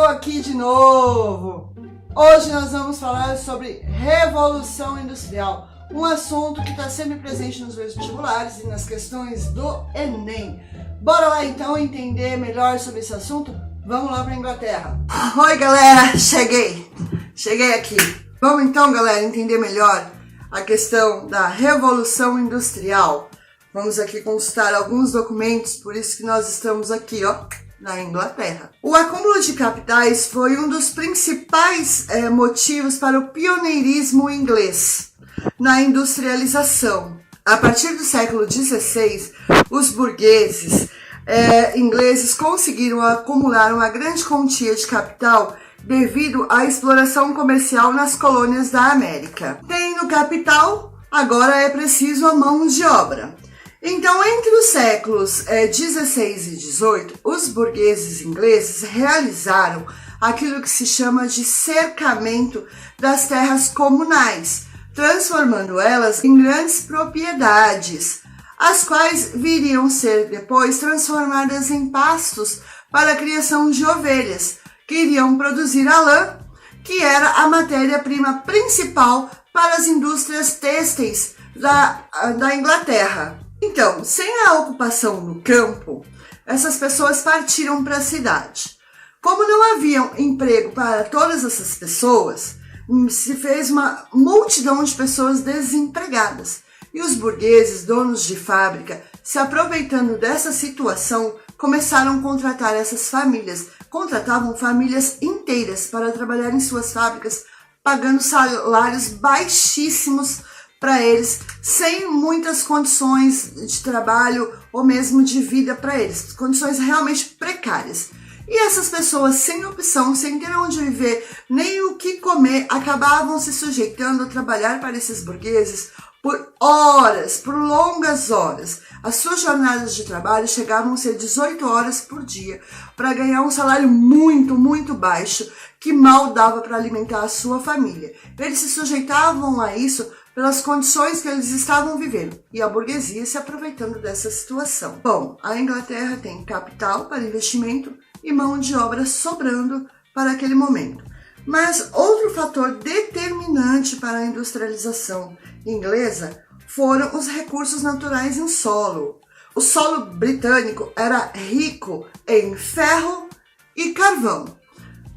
aqui de novo! Hoje nós vamos falar sobre Revolução Industrial, um assunto que está sempre presente nos vestibulares e nas questões do Enem. Bora lá então entender melhor sobre esse assunto? Vamos lá para a Inglaterra. Oi galera, cheguei aqui. Vamos então galera entender melhor a questão da Revolução Industrial. Vamos aqui consultar alguns documentos, por isso que nós estamos aqui, ó, na Inglaterra. O acúmulo de capitais foi um dos principais motivos para o pioneirismo inglês na industrialização. A partir do século XVI, os burgueses ingleses conseguiram acumular uma grande quantia de capital devido à exploração comercial nas colônias da América. Tendo capital, agora é preciso a mão de obra. Então, entre os séculos 16 e 18, os burgueses ingleses realizaram aquilo que se chama de cercamento das terras comunais, transformando elas em grandes propriedades, as quais viriam ser depois transformadas em pastos para a criação de ovelhas, que iriam produzir a lã, que era a matéria-prima principal para as indústrias têxteis da Inglaterra. Então, sem a ocupação no campo, essas pessoas partiram para a cidade. Como não havia emprego para todas essas pessoas, se fez uma multidão de pessoas desempregadas. E os burgueses, donos de fábrica, se aproveitando dessa situação, começaram a contratar essas famílias. Contratavam famílias inteiras para trabalhar em suas fábricas, pagando salários baixíssimos para eles, sem muitas condições de trabalho ou mesmo de vida para eles, condições realmente precárias. E essas pessoas sem opção, sem ter onde viver, nem o que comer, acabavam se sujeitando a trabalhar para esses burgueses por horas, por longas horas. As suas jornadas de trabalho chegavam a ser 18 horas por dia, para ganhar um salário muito baixo, que mal dava para alimentar a sua família. Eles se sujeitavam a isso pelas condições que eles estavam vivendo, e a burguesia se aproveitando dessa situação. Bom, a Inglaterra tem capital para investimento e mão de obra sobrando para aquele momento. Mas outro fator determinante para a industrialização inglesa foram os recursos naturais em solo. O solo britânico era rico em ferro e carvão.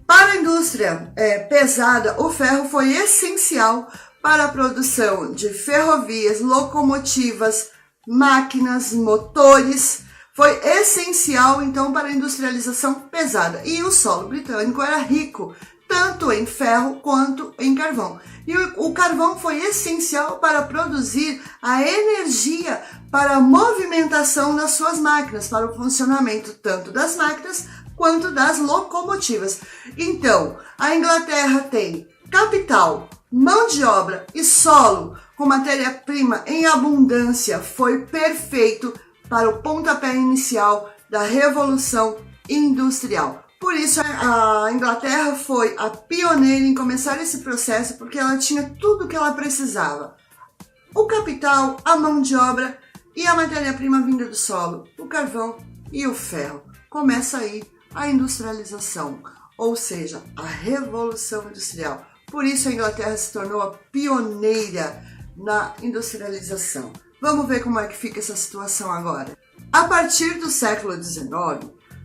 Para a indústria pesada, o ferro foi essencial para a produção de ferrovias, locomotivas, máquinas, motores. Foi essencial, então, para a industrialização pesada. E o solo britânico era rico, tanto em ferro quanto em carvão. E o carvão foi essencial para produzir a energia para a movimentação das suas máquinas, para o funcionamento tanto das máquinas quanto das locomotivas. Então, a Inglaterra tem capital, mão de obra e solo com matéria-prima em abundância. Foi perfeito para o pontapé inicial da Revolução Industrial. Por isso, a Inglaterra foi a pioneira em começar esse processo, porque ela tinha tudo o que ela precisava. O capital, a mão de obra e a matéria-prima vinda do solo, o carvão e o ferro. Começa aí a industrialização, ou seja, a Revolução Industrial. Por isso a Inglaterra se tornou a pioneira na industrialização. Vamos ver como é que fica essa situação agora. A partir do século XIX,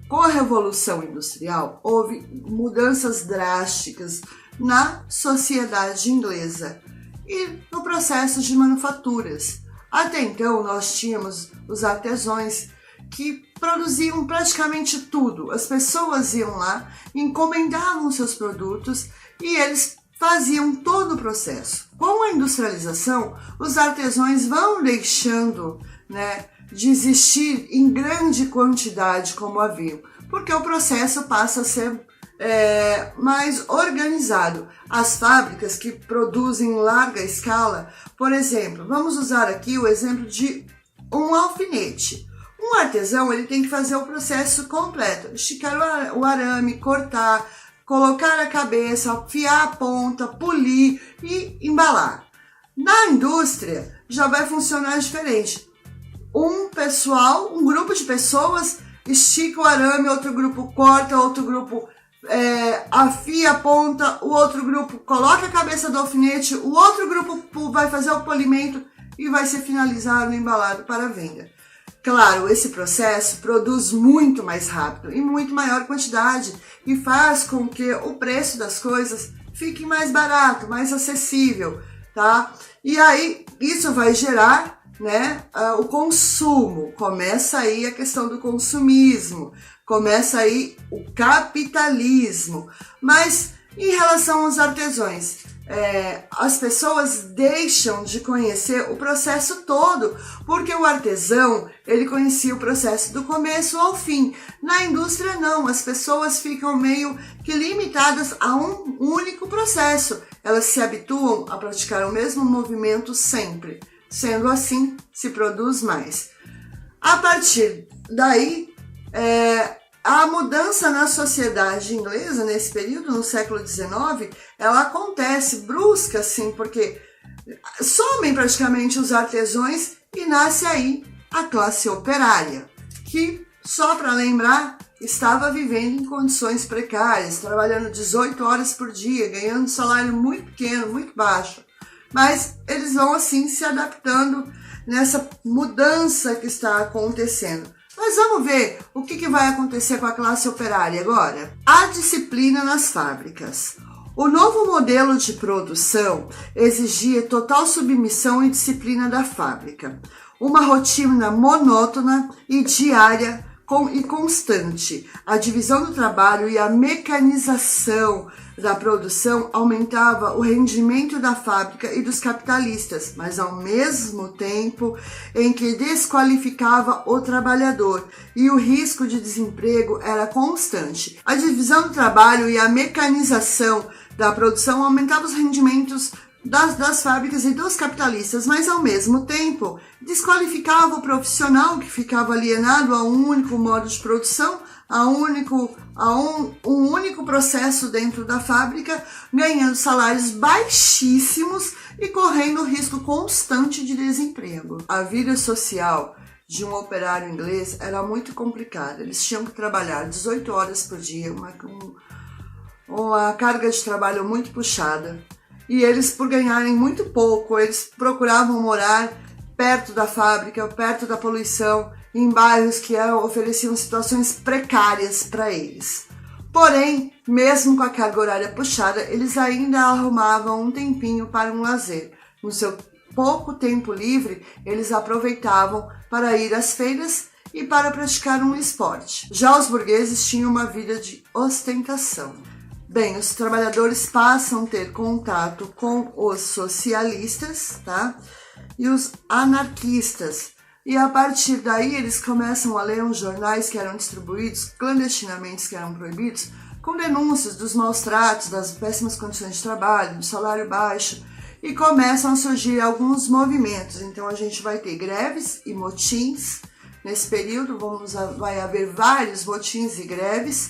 com a Revolução Industrial, houve mudanças drásticas na sociedade inglesa e no processo de manufaturas. Até então, nós tínhamos os artesãos que produziam praticamente tudo. As pessoas iam lá, encomendavam seus produtos e eles faziam todo o processo. Com a industrialização, os artesãos vão deixando, de existir em grande quantidade como haviam, porque o processo passa a ser mais organizado. As fábricas que produzem em larga escala, por exemplo, vamos usar aqui o exemplo de um alfinete. Um artesão ele tem que fazer o processo completo, esticar o arame, cortar, colocar a cabeça, afiar a ponta, polir e embalar. Na indústria já vai funcionar diferente. Um grupo de pessoas estica o arame, outro grupo corta, outro grupo afia a ponta, o outro grupo coloca a cabeça do alfinete, o outro grupo vai fazer o polimento e vai ser finalizado e embalado para venda. Claro, esse processo produz muito mais rápido e muito maior quantidade e faz com que o preço das coisas fique mais barato, mais acessível, tá? E aí isso vai gerar, né, o consumo, começa aí a questão do consumismo, começa aí o capitalismo. Mas em relação aos artesãos, as pessoas deixam de conhecer o processo todo, porque o artesão, ele conhecia o processo do começo ao fim. Na indústria não, as pessoas ficam meio que limitadas a um único processo. Elas se habituam a praticar o mesmo movimento sempre. Sendo assim, se produz mais. A partir daí, a mudança na sociedade inglesa, nesse período, no século XIX, ela acontece brusca, assim, porque somem praticamente os artesãos e nasce aí a classe operária, que, só para lembrar, estava vivendo em condições precárias, trabalhando 18 horas por dia, ganhando um salário muito pequeno, muito baixo. Mas eles vão assim se adaptando nessa mudança que está acontecendo. Mas vamos ver o que vai acontecer com a classe operária agora. A disciplina nas fábricas. O novo modelo de produção exigia total submissão e disciplina da fábrica, uma rotina monótona e diária e constante. A divisão do trabalho e a mecanização da produção aumentava o rendimento da fábrica e dos capitalistas, mas ao mesmo tempo em que desqualificava o trabalhador e o risco de desemprego era constante. A divisão do trabalho e a mecanização da produção aumentava os rendimentos das fábricas e dos capitalistas, mas ao mesmo tempo desqualificava o profissional que ficava alienado a um único modo de produção, a um único processo dentro da fábrica, ganhando salários baixíssimos e correndo risco constante de desemprego. A vida social de um operário inglês era muito complicada. Eles tinham que trabalhar 18 horas por dia, uma carga de trabalho muito puxada. E eles, por ganharem muito pouco, eles procuravam morar perto da fábrica, perto da poluição, em bairros que ofereciam situações precárias para eles. Porém, mesmo com a carga horária puxada, eles ainda arrumavam um tempinho para um lazer. No seu pouco tempo livre, eles aproveitavam para ir às feiras e para praticar um esporte. Já os burgueses tinham uma vida de ostentação. Bem, os trabalhadores passam a ter contato com os socialistas, tá? E os anarquistas. E a partir daí eles começam a ler uns jornais que eram distribuídos clandestinamente, que eram proibidos, com denúncias dos maus tratos, das péssimas condições de trabalho, do salário baixo, e começam a surgir alguns movimentos. Então a gente vai ter greves e motins. Nesse período vai haver vários motins e greves.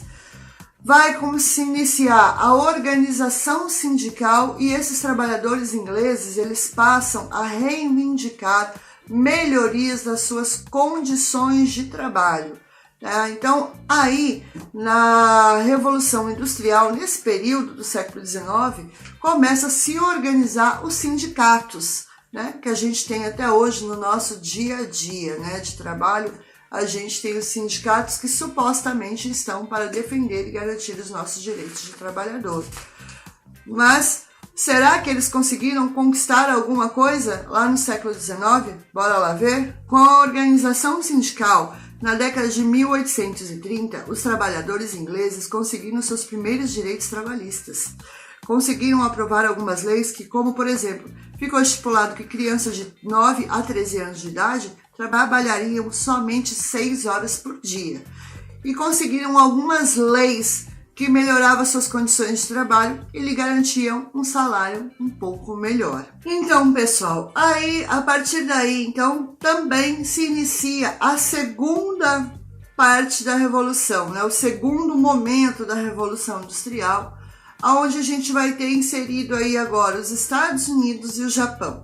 Vai se iniciar a organização sindical e esses trabalhadores ingleses, eles passam a reivindicar melhorias das suas condições de trabalho. Tá? Então, aí, na Revolução Industrial, nesse período do século XIX, começa a se organizar os sindicatos, né? Que a gente tem até hoje no nosso dia a dia, né, de trabalho. A gente tem os sindicatos que supostamente estão para defender e garantir os nossos direitos de trabalhador. Mas será que eles conseguiram conquistar alguma coisa lá no século XIX? Bora lá ver? Com a organização sindical, na década de 1830, os trabalhadores ingleses conseguiram seus primeiros direitos trabalhistas. Conseguiram aprovar algumas leis que, como por exemplo, ficou estipulado que crianças de 9 a 13 anos de idade trabalhariam somente 6 horas por dia. E conseguiram algumas leis que melhoravam suas condições de trabalho e lhe garantiam um salário um pouco melhor. Então, pessoal, a partir daí, então, também se inicia a segunda parte da Revolução, né? O segundo momento da Revolução Industrial, onde a gente vai ter inserido aí agora os Estados Unidos e o Japão.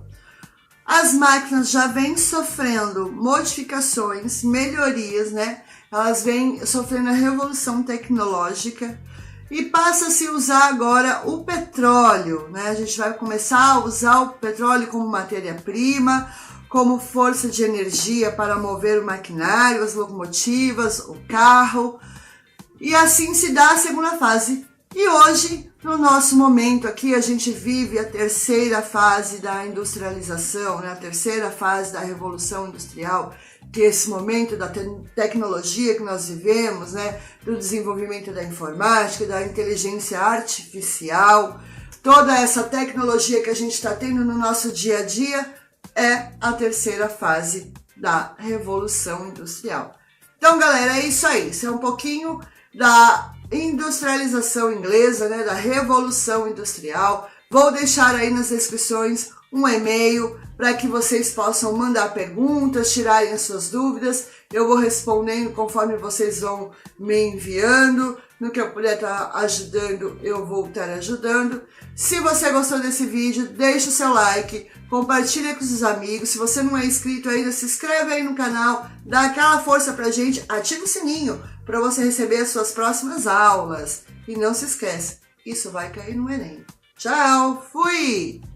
As máquinas já vêm sofrendo modificações, melhorias, né? Elas vêm sofrendo a revolução tecnológica e passa a se usar agora o petróleo, né? A gente vai começar a usar o petróleo como matéria-prima, como força de energia para mover o maquinário, as locomotivas, o carro, e assim se dá a segunda fase. E hoje, no nosso momento aqui, a gente vive a terceira fase da industrialização, né? A terceira fase da revolução industrial, que é esse momento da tecnologia que nós vivemos, né? Do desenvolvimento da informática, da inteligência artificial, toda essa tecnologia que a gente está tendo no nosso dia a dia é a terceira fase da revolução industrial. Então, galera, é isso aí. Isso é um pouquinho da industrialização inglesa, né, da revolução industrial. Vou deixar aí nas descrições um e-mail para que vocês possam mandar perguntas, tirarem as suas dúvidas. Eu vou respondendo conforme vocês vão me enviando. No que eu puder estar ajudando, eu vou estar ajudando. Se você gostou desse vídeo, deixa o seu like, compartilha com os amigos. Se você não é inscrito ainda, se inscreve aí no canal, dá aquela força pra gente, ativa o sininho para você receber as suas próximas aulas. E não se esqueça, isso vai cair no Enem. Tchau, fui!